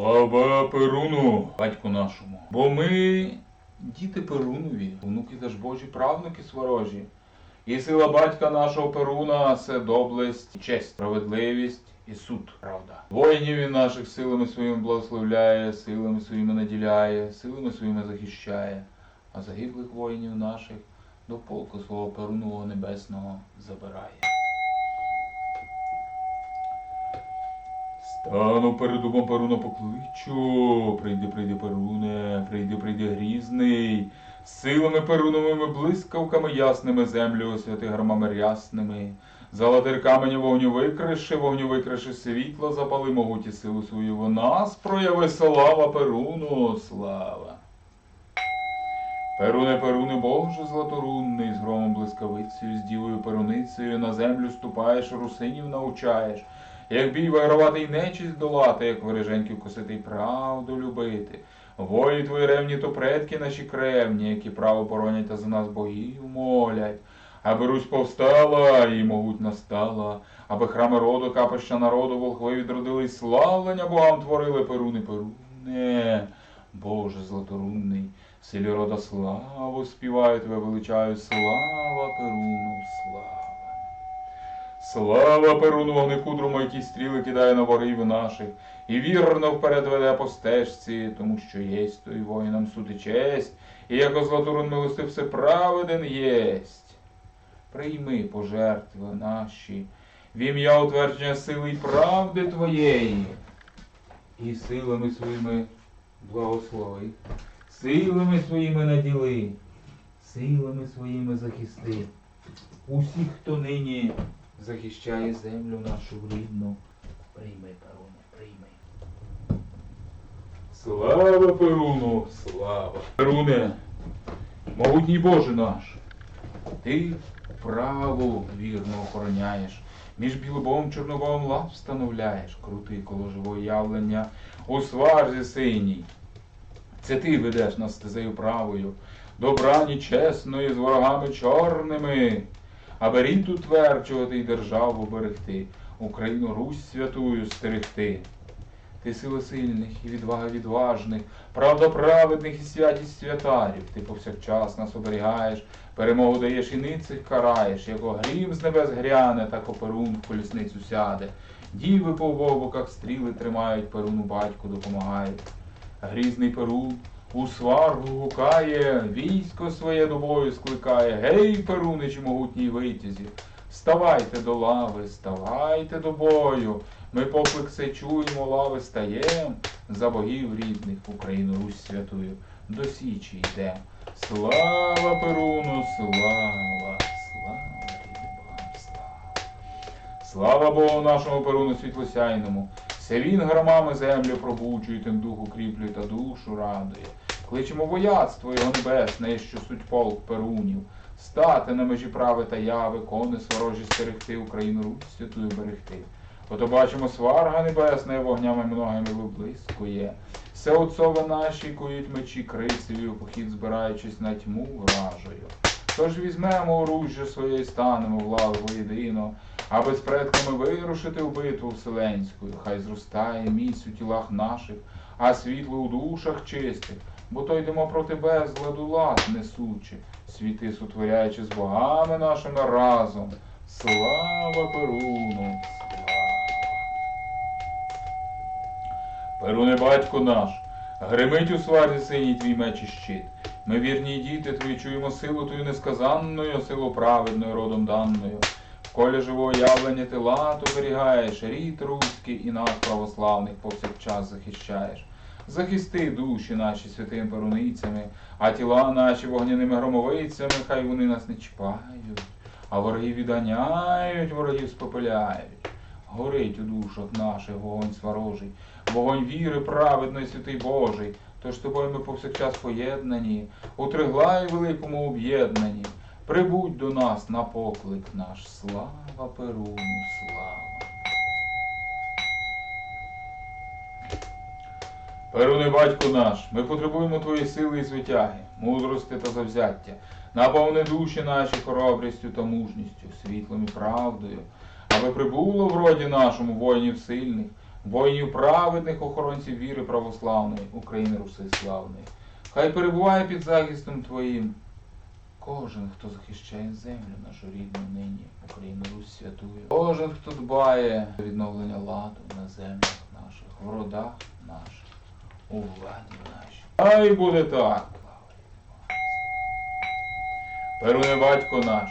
Слава Перуну, батьку нашому. Бо ми діти Перунові, внуки та ж Божі, правнуки сворожі. І сила батька нашого Перуна – це доблесть, честь, справедливість і суд, правда. Воїнів він наших силами своїми благословляє, силами своїми наділяє, силами своїми захищає, а загиблих воїнів наших до полку свого Перунового небесного забирає. Стану перед дубом Перуна покличу, прийди, прийди, Перуне, прийди, прийди, грізний, силами Перуновими блискавками ясними землю освяти громами рясними, золотир каменя вогню викриши, світло запали могуті силу свою в нас, прояви слава Перуну, слава. Перуне, Перуне, Боже златорунний, з громом блискавицею, з дівою Перуницею на землю ступаєш, русинів навчаєш, як бій вигравати й нечість долати, як вороженьків косити й правду любити. Вої твої ревні, то предки наші кревні, які право боронять та за нас богів молять. Аби Русь повстала і могутня стала, аби храми роду, капища народу, волхви відродились, славлення богам творили. Перуне, Перуне, Боже златорунний, в силі рода славу співаю тебе, величаю, слава Перуну, слава. Слава Перуну, вогнекудрому, який стріли кидає на ворогів наших, і вірно вперед веде по стежці, тому що єсть той воїнам суд і честь, і яко златорун милостив всеправеден єсть. Прийми пожертви наші, в ім'я утвердження сили й правди твоєї, і силами своїми благослови, силами своїми наділи, силами своїми захисти усіх, хто нині захищає землю нашу рідну. Прийми, Перуне, прийми. Слава Перуну, слава! Перуне, могутній Боже наш, ти праву вірно охороняєш, між білобом чорнобовим лав встановляєш, крутий коло живого явлення у сварзі синій. Це ти ведеш нас стезею правою, до брані чесної з ворогами чорними, аби рід утверджувати й державу берегти, Україну Русь святую стерегти. Ти сила сильних і відвага відважних, правда праведних і святість святарів. Ти повсякчас нас оберігаєш, перемогу даєш і ницих караєш, яко грім з небес гряне, тако Перун в колісницю сяде. Діви по обох боках стріли тримають, Перуну батьку допомагають. Грізний Перун у сваргу гукає, військо своє до бою скликає. Гей, Перуничі могутній витязі, ставайте до лави, ставайте до бою. Ми поклик сей чуємо, лави стаєм, за богів рідних Україну Русь святую, до січі йдем. Слава Перуну, слава, слава рідним богам, слава. Слава Богу нашому Перуну світлосяйному, се він громами землю пробуджує, тим дух укріплює та душу радує. Кличемо вояцтво його небесне, що суть полк Перунів, стати на межі прави та яви, кони сворожі стерегти, Україну Русь святую берегти. Ото бачимо, сварга небесна вогнями многими виблискує. Все отцове наші кують мечі крицеві, у похід збираючись на тьму вражою. Тож візьмемо оружжя своє і станемо в лаву воєдино, аби з предками вирушити в битву вселенську. Хай зростає міць у тілах наших, а світло у душах чистих, бо то йдемо проти безладу лад несучи, світи сотворяючи з богами нашими разом. Слава Перуну! Перуне, батько наш, гримить у сварзі синій твій меч і щит. Ми, вірні діти твої, чуємо силу твою несказанною, силу праведною родом даною. В колі живого явлення ти лад оберігаєш, рід руський і нас, православних, повсякчас захищаєш. Захисти душі наші святими перуницями, а тіла наші вогняними громовицями, хай вони нас не чіпають, а ворогів відганяють, ворогів спопиляють. Горить у душах наших вогонь сварожий, вогонь віри праведної, святий Божий. Тож тобою ми повсякчас поєднані, у триглаї великому об'єднані. Прибудь до нас на поклик наш, слава Перуну, слава. Перуне, батько наш, ми потребуємо твоєї сили і звитяги, мудрости та завзяття. Наповни душі наші хоробрістю та мужністю, світлом і правдою, аби прибуло в роді нашому воїнів сильних, воїнів праведних, охоронців віри православної, України Руси славної. Хай перебуває під захистом Твоїм кожен, хто захищає землю нашу рідну нині, Україну Русь святую. Кожен, хто дбає за відновлення ладу на землях наших, в родах наших, у владі нашій. Хай буде так. Перуне батько наш,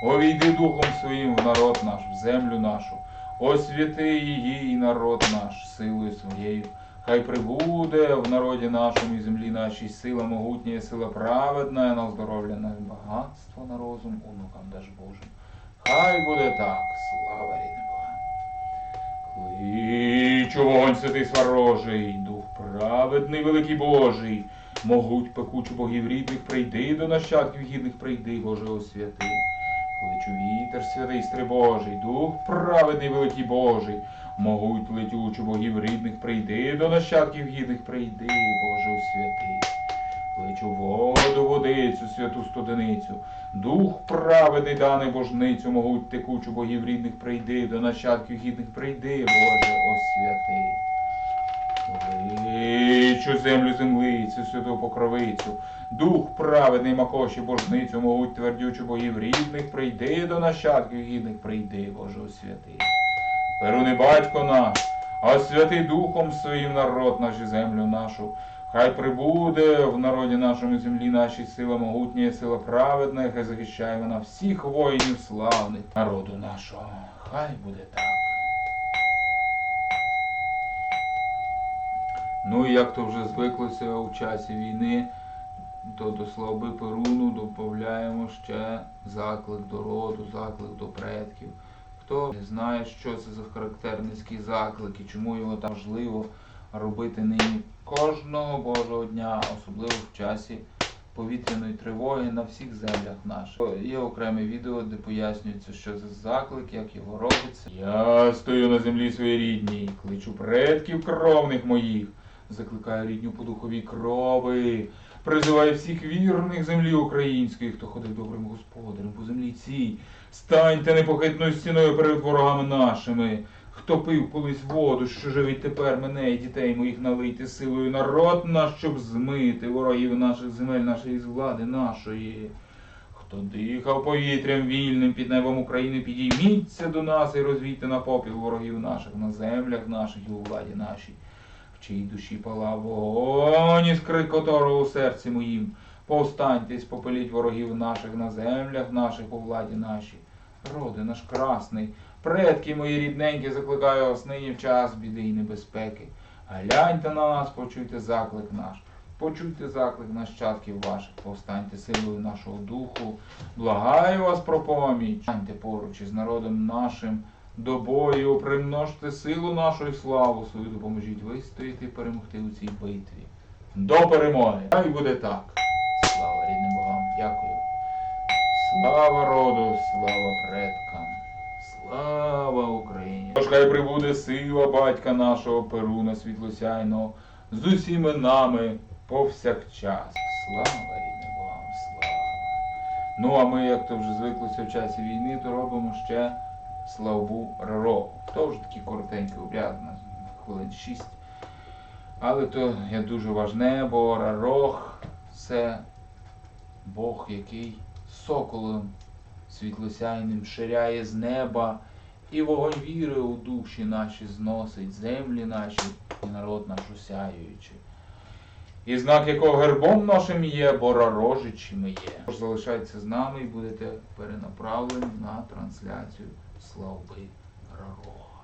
увійди духом своїм в народ наш, в землю нашу, освяти її і народ наш силою своєю. Хай прибуде в народі нашому і землі нашій сила могутня, сила праведна, на здоров'я, на багатство, на розум, онукам даж Божим. Хай буде так, слава рідне Бога. Кличу вогонь святий сварожий, дух праведний, великий Божий, могуть пекучу богів рідних, прийди до нащадків гідних, прийди, Боже, освяти. Кличу вітер святий стрибожий, дух праведний, великий Божий, могуть летючу богів рідних, прийди до нащадків гідних, прийди, Боже, освяти. Кличу воду, водицю, святу студеницю, дух праведний, даний божницю, могуть текучу богів рідних, прийди до нащадків гідних, прийди, Боже, освяти. Кличу землю землицю, святу покровицю, дух праведний, макоші божницю, могуть твердючу богів рідних, прийди до нащадків гідних, прийди, Боже, освяти. Перуне батько наш, освяти духом своїм народ наш і землю нашу. Хай прибуде в народі нашому землі нашій сила могутня, сила праведна, хай захищає вона всіх воїнів славних народу нашого. Хай буде так. Ну і як то вже звиклося у часі війни, то до слави Перуну додаємо ще заклик до роду, заклик до предків. Хто не знає, що це за характерницький заклик і чому його так важливо робити нині кожного Божого дня, особливо в часі повітряної тривоги на всіх землях наших. Є окреме відео, де пояснюється, що це заклик, як його робиться. Я стою на землі своїй рідній, кличу предків кровних моїх, закликаю рідню по духовій крови, призиваю всіх вірних землі української, хто ходив добрим господарем по землі цій. Станьте непохитною стіною перед ворогами нашими. Хто пив колись воду, що живить тепер мене і дітей моїх, налийте силою народ наш, щоб змити ворогів наших земель, нашої з влади нашої. Хто дихав повітрям вільним під небом України, підійміться до нас і розвійте на попіл ворогів наших, на землях наших і у владі нашій. В чиїй душі палав вогонь, іскри котрого у серці моїм. Повстаньте, спопеліть ворогів наших на землях наших у владі нашій. Роди наш красний, предки мої рідненькі, закликаю вас нині в час біди і небезпеки. Гляньте на нас, почуйте заклик наш. Почуйте заклик нащадків ваших, повстаньте силою нашого духу. Благаю вас про поміч. Станьте поруч із народом нашим до бою, примножте силу нашу і славу свою, допоможіть вистояти і перемогти у цій битві. До перемоги! Хай буде так! Слава рідним богам! Дякую! Слава роду, слава предкам, слава Україні! Тож хай прибуде сила батька нашого Перуна світлосяйного з усіми нами повсякчас. Слава рідним богам, слава! Ну а ми, як то вже звиклося в часі війни, то робимо ще славу Рарогу. То вже такий коротенький обряд, на хвилин 6. Але то є дуже важне, бо Рарог – це Бог, який соколом світлосяйним ширяє з неба, і вогонь віри у душі наші зносить, землі наші і народ наш осяюючи. І знак якого гербом нашим є, бо рарожичами є. Тож залишайтеся з нами і будете перенаправлені на трансляцію слави Рарога.